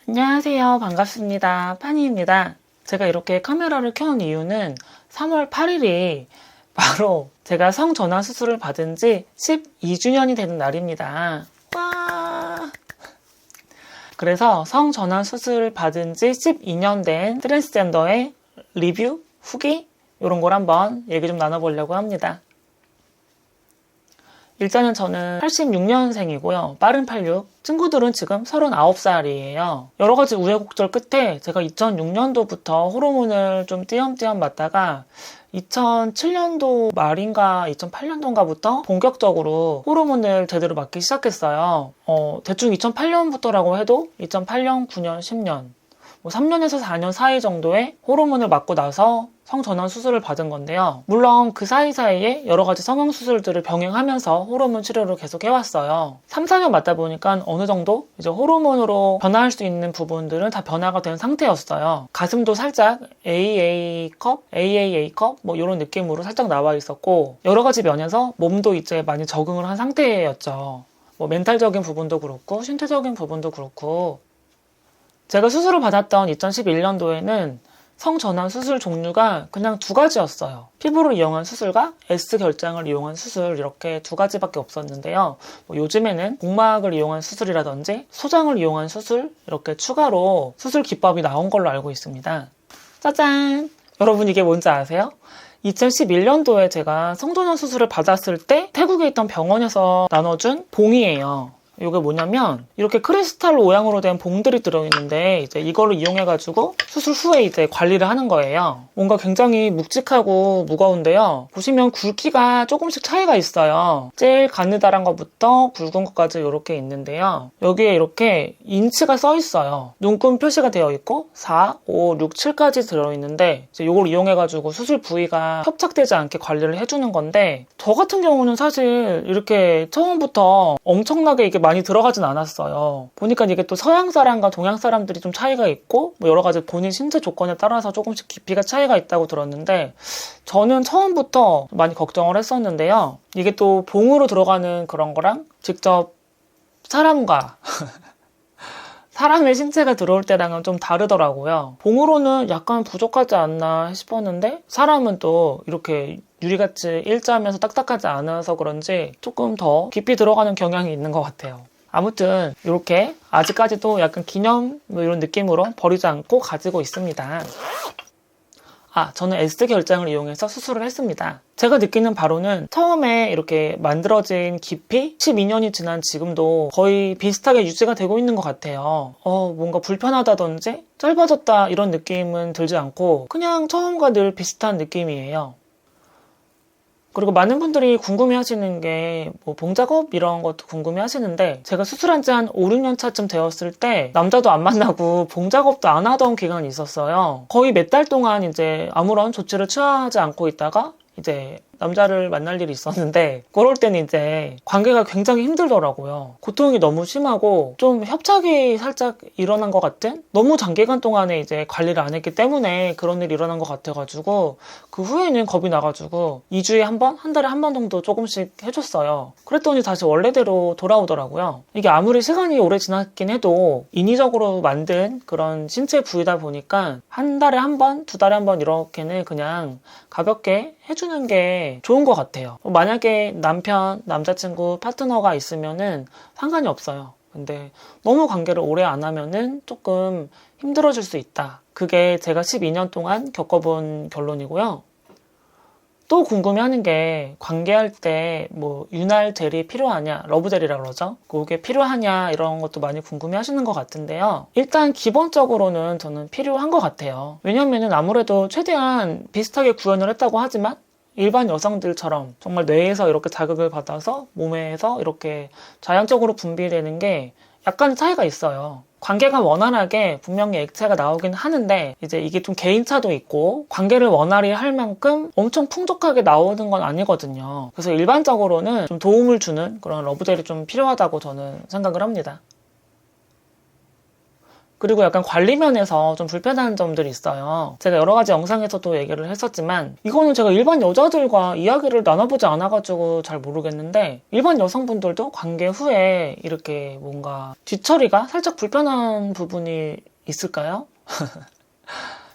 안녕하세요. 반갑습니다. 파니입니다. 제가 이렇게 카메라를 켜는 이유는 3월 8일이 바로 제가 성전환 수술을 받은 지 12주년이 되는 날입니다. 와! 그래서 성전환 수술을 받은 지 12년 된 트랜스젠더의 리뷰, 후기 이런 걸 한번 얘기 좀 나눠보려고 합니다. 일단은 저는 86년생이고요. 빠른 86. 친구들은 지금 39살이에요. 여러 가지 우여곡절 끝에 제가 2006년도부터 호르몬을 좀 띄엄띄엄 맞다가 2007년도 말인가 2008년도인가부터 본격적으로 호르몬을 제대로 맞기 시작했어요. 대충 2008년부터라고 해도 2008년, 9년, 10년 3년에서 4년 사이 정도의 호르몬을 맞고 나서 성전환 수술을 받은 건데요. 물론 그 사이사이에 여러 가지 성형수술들을 병행하면서 호르몬 치료를 계속 해왔어요. 3, 4년 맞다 보니까 어느 정도 이제 호르몬으로 변화할 수 있는 부분들은 다 변화가 된 상태였어요. 가슴도 살짝 AA컵, AAA컵 뭐 이런 느낌으로 살짝 나와 있었고 여러 가지 면에서 몸도 이제 많이 적응을 한 상태였죠. 뭐 멘탈적인 부분도 그렇고 신체적인 부분도 그렇고 제가 수술을 받았던 2011년도에는 성전환 수술 종류가 그냥 두 가지였어요. 피부를 이용한 수술과 S결장을 이용한 수술 이렇게 두 가지밖에 없었는데요. 요즘에는 복막을 이용한 수술이라든지 소장을 이용한 수술 이렇게 추가로 수술 기법이 나온 걸로 알고 있습니다. 짜잔! 여러분 이게 뭔지 아세요? 2011년도에 제가 성전환 수술을 받았을 때 태국에 있던 병원에서 나눠준 봉이에요. 이게 뭐냐면 이렇게 크리스탈 모양으로 된 봉들이 들어있는데 이제 이거를 이용해가지고 수술 후에 이제 관리를 하는 거예요. 뭔가 굉장히 묵직하고 무거운데요. 보시면 굵기가 조금씩 차이가 있어요. 제일 가느다란 것부터 굵은 것까지 이렇게 있는데요. 여기에 이렇게 인치가 써 있어요. 눈금 표시가 되어 있고 4, 5, 6, 7까지 들어있는데 이제 이걸 이용해가지고 수술 부위가 협착되지 않게 관리를 해주는 건데 저 같은 경우는 사실 이렇게 처음부터 엄청나게 이게 많이 들어가진 않았어요. 보니까 이게 또 서양 사람과 동양 사람들이 좀 차이가 있고 뭐 여러 가지 본인 신체 조건에 따라서 조금씩 깊이가 차이가 있다고 들었는데 저는 처음부터 많이 걱정을 했었는데요. 이게 또 봉으로 들어가는 그런 거랑 직접 사람과 사람의 신체가 들어올 때랑은 좀 다르더라고요. 봉으로는 약간 부족하지 않나 싶었는데 사람은 또 이렇게 유리같이 일자하면서 딱딱하지 않아서 그런지 조금 더 깊이 들어가는 경향이 있는 것 같아요. 아무튼 이렇게 아직까지도 약간 기념 이런 느낌으로 버리지 않고 가지고 있습니다. 저는 S결장을 이용해서 수술을 했습니다. 제가 느끼는 바로는 처음에 이렇게 만들어진 깊이 12년이 지난 지금도 거의 비슷하게 유지가 되고 있는 것 같아요. 뭔가 불편하다든지 짧아졌다 이런 느낌은 들지 않고 그냥 처음과 늘 비슷한 느낌이에요. 그리고 많은 분들이 궁금해하시는 게 봉작업 이런 것도 궁금해하시는데 제가 수술한 지 한 5, 6년 차쯤 되었을 때 남자도 안 만나고 봉작업도 안 하던 기간이 있었어요. 거의 몇 달 동안 이제 아무런 조치를 취하지 않고 있다가 이제 남자를 만날 일이 있었는데 그럴 때는 이제 관계가 굉장히 힘들더라고요. 고통이 너무 심하고 좀 협착이 살짝 일어난 것 같은 너무 장기간 동안에 이제 관리를 안 했기 때문에 그런 일이 일어난 것 같아가지고 그 후에는 겁이 나가지고 2주에 한 번, 한 달에 한 번 정도 조금씩 해줬어요. 그랬더니 다시 원래대로 돌아오더라고요. 이게 아무리 시간이 오래 지났긴 해도 인위적으로 만든 그런 신체 부위다 보니까 한 달에 한 번, 두 달에 한 번 이렇게는 그냥 가볍게 해주는 게 좋은 것 같아요. 만약에 남편, 남자친구, 파트너가 있으면은 상관이 없어요. 근데 너무 관계를 오래 안 하면은 조금 힘들어질 수 있다. 그게 제가 12년 동안 겪어본 결론이고요. 또 궁금해하는 게 관계할 때 윤활 젤이 필요하냐, 러브젤이라고 그러죠. 그게 필요하냐 이런 것도 많이 궁금해하시는 것 같은데요. 일단 기본적으로는 저는 필요한 것 같아요. 왜냐면은 아무래도 최대한 비슷하게 구현을 했다고 하지만 일반 여성들처럼 정말 뇌에서 이렇게 자극을 받아서 몸에서 이렇게 자연적으로 분비되는 게 약간 차이가 있어요. 관계가 원활하게 분명히 액체가 나오긴 하는데 이제 이게 좀 개인차도 있고 관계를 원활히 할 만큼 엄청 풍족하게 나오는 건 아니거든요. 그래서 일반적으로는 좀 도움을 주는 그런 러브젤이 좀 필요하다고 저는 생각을 합니다. 그리고 약간 관리 면에서 좀 불편한 점들이 있어요. 제가 여러 가지 영상에서도 얘기를 했었지만 이거는 제가 일반 여자들과 이야기를 나눠보지 않아가지고 잘 모르겠는데 일반 여성분들도 관계 후에 이렇게 뭔가 뒤처리가 살짝 불편한 부분이 있을까요?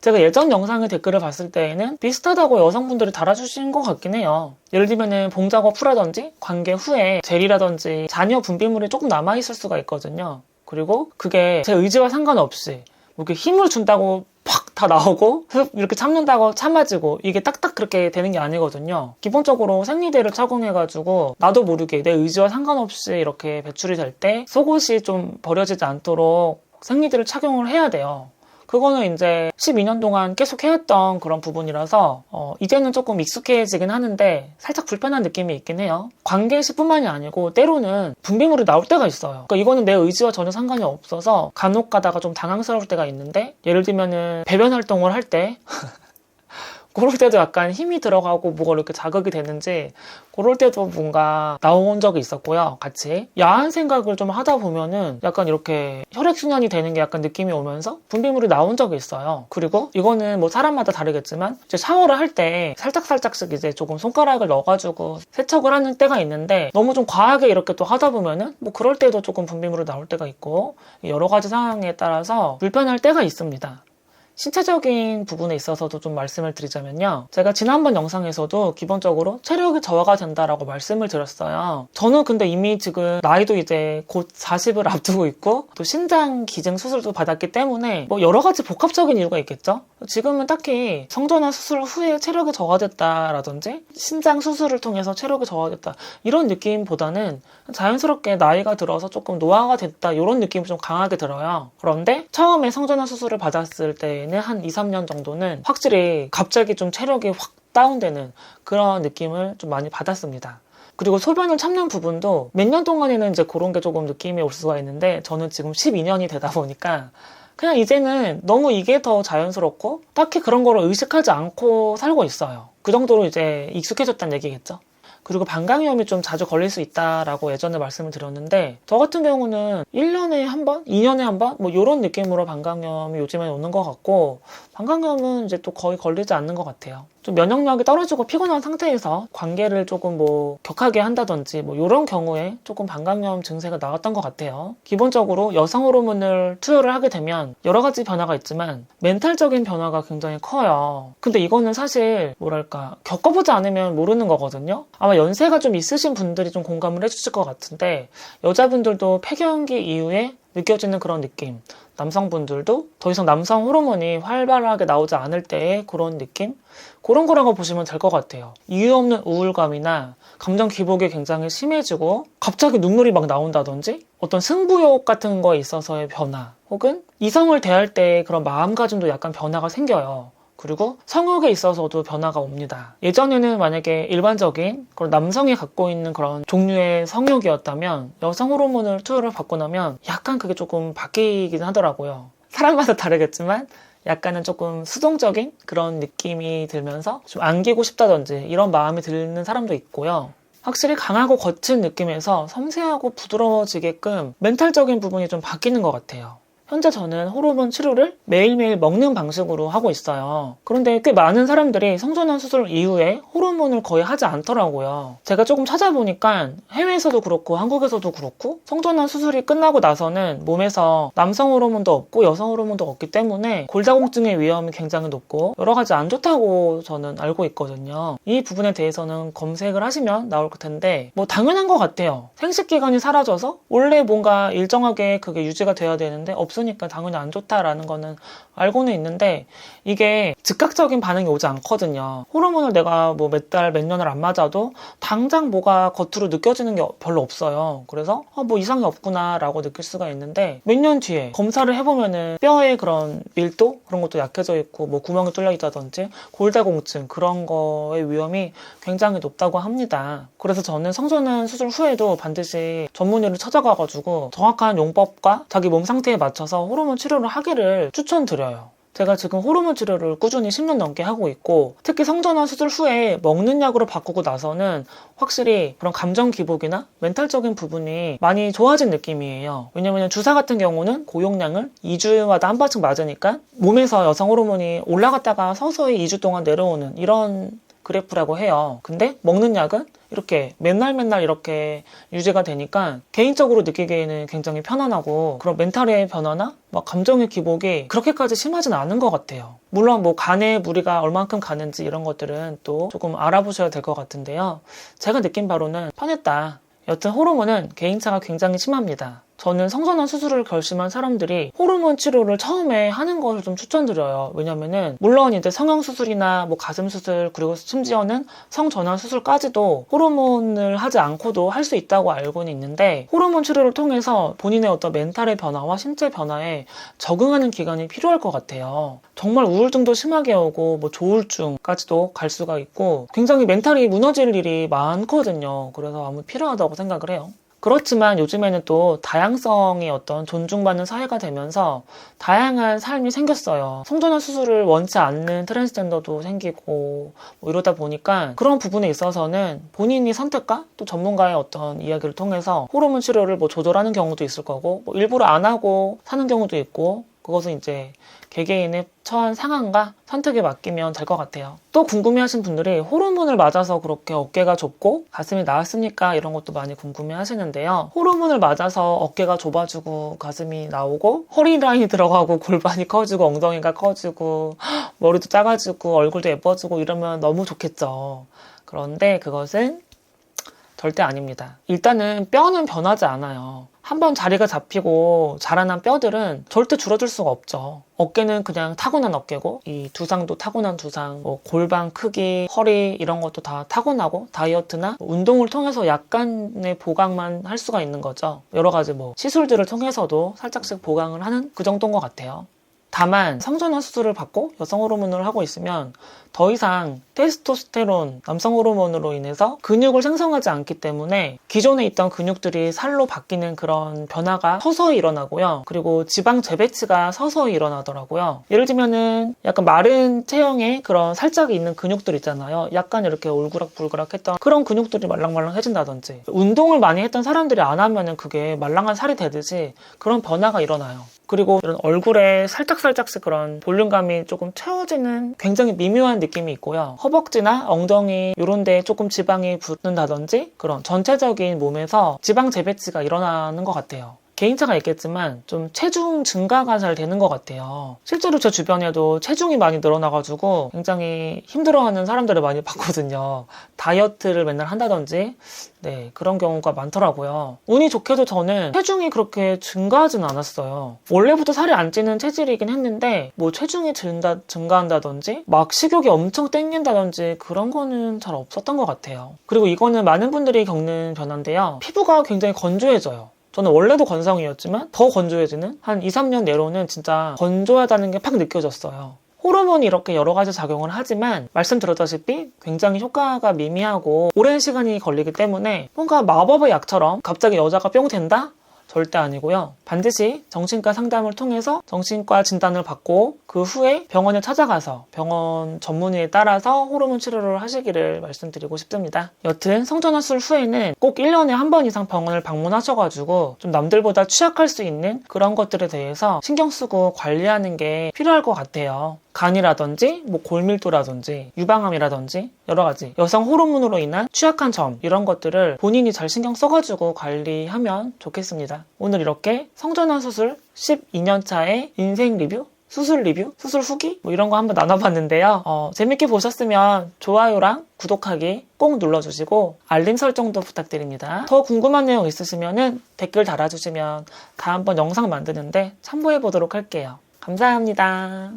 제가 예전 영상의 댓글을 봤을 때에는 비슷하다고 여성분들이 달아주신 것 같긴 해요. 예를 들면은 봉작업 후라든지 관계 후에 젤이라든지 잔여 분비물이 조금 남아있을 수가 있거든요. 그리고 그게 제 의지와 상관없이 뭐 이렇게 힘을 준다고 팍 다 나오고 이렇게 참는다고 참아지고 이게 딱딱 그렇게 되는 게 아니거든요. 기본적으로 생리대를 착용해가지고 나도 모르게 내 의지와 상관없이 이렇게 배출이 될 때 속옷이 좀 버려지지 않도록 생리대를 착용을 해야 돼요. 그거는 이제 12년 동안 계속 해왔던 그런 부분이라서 이제는 조금 익숙해지긴 하는데 살짝 불편한 느낌이 있긴 해요. 관계 시뿐만이 아니고 때로는 분비물이 나올 때가 있어요. 그러니까 이거는 내 의지와 전혀 상관이 없어서 간혹 가다가 좀 당황스러울 때가 있는데 예를 들면은 배변 활동을 할 때 그럴 때도 약간 힘이 들어가고 뭐가 이렇게 자극이 되는지 그럴 때도 뭔가 나온 적이 있었고요. 같이 야한 생각을 좀 하다 보면은 약간 이렇게 혈액순환이 되는 게 약간 느낌이 오면서 분비물이 나온 적이 있어요. 그리고 이거는 뭐 사람마다 다르겠지만 이제 샤워를 할 때 살짝살짝씩 이제 조금 손가락을 넣어가지고 세척을 하는 때가 있는데 너무 좀 과하게 이렇게 또 하다 보면은 뭐 그럴 때도 조금 분비물이 나올 때가 있고 여러 가지 상황에 따라서 불편할 때가 있습니다. 신체적인 부분에 있어서도 좀 말씀을 드리자면요. 제가 지난번 영상에서도 기본적으로 체력이 저하가 된다라고 말씀을 드렸어요. 저는 근데 이미 지금 나이도 이제 곧 40을 앞두고 있고 또 신장 기증 수술도 받았기 때문에 뭐 여러 가지 복합적인 이유가 있겠죠. 지금은 딱히 성전환 수술 후에 체력이 저하됐다라든지 신장 수술을 통해서 체력이 저하됐다 이런 느낌보다는 자연스럽게 나이가 들어서 조금 노화가 됐다 이런 느낌이 좀 강하게 들어요. 그런데 처음에 성전환 수술을 받았을 때 한 2, 3년 정도는 확실히 갑자기 좀 체력이 확 다운되는 그런 느낌을 좀 많이 받았습니다. 그리고 소변을 참는 부분도 몇 년 동안에는 이제 그런 게 조금 느낌이 올 수가 있는데 저는 지금 12년이 되다 보니까 그냥 이제는 너무 이게 더 자연스럽고 딱히 그런 거를 의식하지 않고 살고 있어요. 그 정도로 이제 익숙해졌다는 얘기겠죠. 그리고 방광염이 좀 자주 걸릴 수 있다라고 예전에 말씀을 드렸는데 저 같은 경우는 1년에 한 번? 2년에 한 번? 뭐 이런 느낌으로 방광염이 요즘에 오는 것 같고 방광염은 이제 또 거의 걸리지 않는 것 같아요. 좀 면역력이 떨어지고 피곤한 상태에서 관계를 조금 뭐 격하게 한다든지 뭐 이런 경우에 조금 방광염 증세가 나왔던 것 같아요. 기본적으로 여성 호르몬을 투여를 하게 되면 여러 가지 변화가 있지만 멘탈적인 변화가 굉장히 커요. 근데 이거는 사실 뭐랄까 겪어보지 않으면 모르는 거거든요. 아마 연세가 좀 있으신 분들이 좀 공감을 해주실 것 같은데 여자분들도 폐경기 이후에 느껴지는 그런 느낌, 남성분들도 더 이상 남성 호르몬이 활발하게 나오지 않을 때의 그런 느낌? 그런 거라고 보시면 될 것 같아요. 이유 없는 우울감이나 감정 기복이 굉장히 심해지고 갑자기 눈물이 막 나온다든지 어떤 승부욕 같은 거에 있어서의 변화 혹은 이성을 대할 때 그런 마음가짐도 약간 변화가 생겨요. 그리고 성욕에 있어서도 변화가 옵니다. 예전에는 만약에 일반적인 그런 남성이 갖고 있는 그런 종류의 성욕이었다면 여성 호르몬을 투여를 받고 나면 약간 그게 조금 바뀌긴 하더라고요. 사람마다 다르겠지만 약간은 조금 수동적인 그런 느낌이 들면서 좀 안기고 싶다든지 이런 마음이 드는 사람도 있고요. 확실히 강하고 거친 느낌에서 섬세하고 부드러워지게끔 멘탈적인 부분이 좀 바뀌는 것 같아요. 현재 저는 호르몬 치료를 매일매일 먹는 방식으로 하고 있어요. 그런데 꽤 많은 사람들이 성전환 수술 이후에 호르몬을 거의 하지 않더라고요. 제가 조금 찾아보니까 해외에서도 그렇고 한국에서도 그렇고 성전환 수술이 끝나고 나서는 몸에서 남성 호르몬도 없고 여성 호르몬도 없기 때문에 골다공증의 위험이 굉장히 높고 여러 가지 안 좋다고 저는 알고 있거든요. 이 부분에 대해서는 검색을 하시면 나올 텐데 뭐 당연한 것 같아요. 생식기관이 사라져서 원래 뭔가 일정하게 그게 유지가 돼야 되는데 없으니까 당연히 안 좋다라는 거는 알고는 있는데 이게 즉각적인 반응이 오지 않거든요. 호르몬을 내가 뭐 몇 달, 몇 년을 안 맞아도 당장 뭐가 겉으로 느껴지는 게 별로 없어요. 그래서 뭐 이상이 없구나 라고 느낄 수가 있는데 몇 년 뒤에 검사를 해보면은 뼈의 그런 밀도? 그런 것도 약해져 있고 뭐 구멍이 뚫려 있다든지 골다공증 그런 거의 위험이 굉장히 높다고 합니다. 그래서 저는 성전환 수술 후에도 반드시 전문의를 찾아가가지고 정확한 용법과 자기 몸 상태에 맞춰서 호르몬 치료를 하기를 추천드려요. 제가 지금 호르몬 치료를 꾸준히 10년 넘게 하고 있고 특히 성전환 수술 후에 먹는 약으로 바꾸고 나서는 확실히 그런 감정 기복이나 멘탈적인 부분이 많이 좋아진 느낌이에요. 왜냐면 주사 같은 경우는 고용량을 2주마다 한 번씩 맞으니까 몸에서 여성 호르몬이 올라갔다가 서서히 2주 동안 내려오는 이런 그래프라고 해요. 근데 먹는 약은 이렇게 맨날 이렇게 유지가 되니까 개인적으로 느끼기에는 굉장히 편안하고 그런 멘탈의 변화나 막 감정의 기복이 그렇게까지 심하진 않은 것 같아요. 물론 뭐 간에 무리가 얼만큼 가는지 이런 것들은 또 조금 알아보셔야 될 것 같은데요. 제가 느낀 바로는 편했다. 여튼 호르몬은 개인차가 굉장히 심합니다. 저는 성전환 수술을 결심한 사람들이 호르몬 치료를 처음에 하는 것을 좀 추천드려요. 왜냐면은 물론 이제 성형수술이나 뭐 가슴 수술 그리고 심지어는 성전환 수술까지도 호르몬을 하지 않고도 할 수 있다고 알고는 있는데 호르몬 치료를 통해서 본인의 어떤 멘탈의 변화와 신체 변화에 적응하는 기간이 필요할 것 같아요. 정말 우울증도 심하게 오고 뭐 조울증까지도 갈 수가 있고 굉장히 멘탈이 무너질 일이 많거든요. 그래서 아무 필요하다고 생각을 해요. 그렇지만 요즘에는 또 다양성이 어떤 존중받는 사회가 되면서 다양한 삶이 생겼어요. 성전환 수술을 원치 않는 트랜스젠더도 생기고 뭐 이러다 보니까 그런 부분에 있어서는 본인이 선택과 또 전문가의 어떤 이야기를 통해서 호르몬 치료를 뭐 조절하는 경우도 있을 거고 뭐 일부러 안 하고 사는 경우도 있고 그것은 이제 개개인의 처한 상황과 선택에 맡기면 될 것 같아요. 또 궁금해하신 분들이 호르몬을 맞아서 그렇게 어깨가 좁고 가슴이 나왔습니까? 이런 것도 많이 궁금해하시는데요. 호르몬을 맞아서 어깨가 좁아지고 가슴이 나오고 허리 라인이 들어가고 골반이 커지고 엉덩이가 커지고 머리도 작아지고 얼굴도 예뻐지고 이러면 너무 좋겠죠. 그런데 그것은 절대 아닙니다. 일단은 뼈는 변하지 않아요. 한번 자리가 잡히고 자라난 뼈들은 절대 줄어들 수가 없죠. 어깨는 그냥 타고난 어깨고 이 두상도 타고난 두상, 뭐 골반 크기, 허리 이런 것도 다 타고나고 다이어트나 운동을 통해서 약간의 보강만 할 수가 있는 거죠. 여러 가지 뭐 시술들을 통해서도 살짝씩 보강을 하는 그 정도인 것 같아요. 다만 성전환 수술을 받고 여성 호르몬을 하고 있으면 더 이상 테스토스테론, 남성 호르몬으로 인해서 근육을 생성하지 않기 때문에 기존에 있던 근육들이 살로 바뀌는 그런 변화가 서서히 일어나고요. 그리고 지방 재배치가 서서히 일어나더라고요. 예를 들면은 약간 마른 체형의 그런 살짝이 있는 근육들 있잖아요. 약간 이렇게 울그락불그락 했던 그런 근육들이 말랑말랑해진다든지 운동을 많이 했던 사람들이 안 하면은 그게 말랑한 살이 되듯이 그런 변화가 일어나요. 그리고 이런 얼굴에 살짝씩 그런 볼륨감이 조금 채워지는 굉장히 미묘한 느낌이 있고요. 허벅지나 엉덩이 이런 데에 조금 지방이 붙는다든지 그런 전체적인 몸에서 지방 재배치가 일어나는 것 같아요. 개인차가 있겠지만 좀 체중 증가가 잘 되는 것 같아요. 실제로 제 주변에도 체중이 많이 늘어나가지고 굉장히 힘들어하는 사람들을 많이 봤거든요. 다이어트를 맨날 한다든지 네, 그런 경우가 많더라고요. 운이 좋게도 저는 체중이 그렇게 증가하진 않았어요. 원래부터 살이 안 찌는 체질이긴 했는데 뭐 체중이 증가한다든지 막 식욕이 엄청 땡긴다든지 그런 거는 잘 없었던 것 같아요. 그리고 이거는 많은 분들이 겪는 변화인데요. 피부가 굉장히 건조해져요. 저는 원래도 건성이었지만 더 건조해지는 한 2, 3년 내로는 진짜 건조하다는 게 팍 느껴졌어요. 호르몬이 이렇게 여러 가지 작용을 하지만 말씀드렸다시피 굉장히 효과가 미미하고 오랜 시간이 걸리기 때문에 뭔가 마법의 약처럼 갑자기 여자가 뿅 된다? 절대 아니고요. 반드시 정신과 상담을 통해서 정신과 진단을 받고 그 후에 병원에 찾아가서 병원 전문의에 따라서 호르몬 치료를 하시기를 말씀드리고 싶습니다. 여튼 성전환 수술 후에는 꼭 1년에 한 번 이상 병원을 방문하셔가지고 좀 남들보다 취약할 수 있는 그런 것들에 대해서 신경 쓰고 관리하는 게 필요할 것 같아요. 간이라든지 뭐 골밀도라든지 유방암이라든지 여러 가지 여성 호르몬으로 인한 취약한 점 이런 것들을 본인이 잘 신경 써가지고 관리하면 좋겠습니다. 오늘 이렇게 성전환 수술 12년차의 인생 리뷰? 수술 리뷰? 수술 후기? 뭐 이런 거 한번 나눠봤는데요. 재밌게 보셨으면 좋아요랑 구독하기 꼭 눌러주시고 알림 설정도 부탁드립니다. 더 궁금한 내용 있으시면 댓글 달아주시면 다음번 영상 만드는데 참고해보도록 할게요. 감사합니다.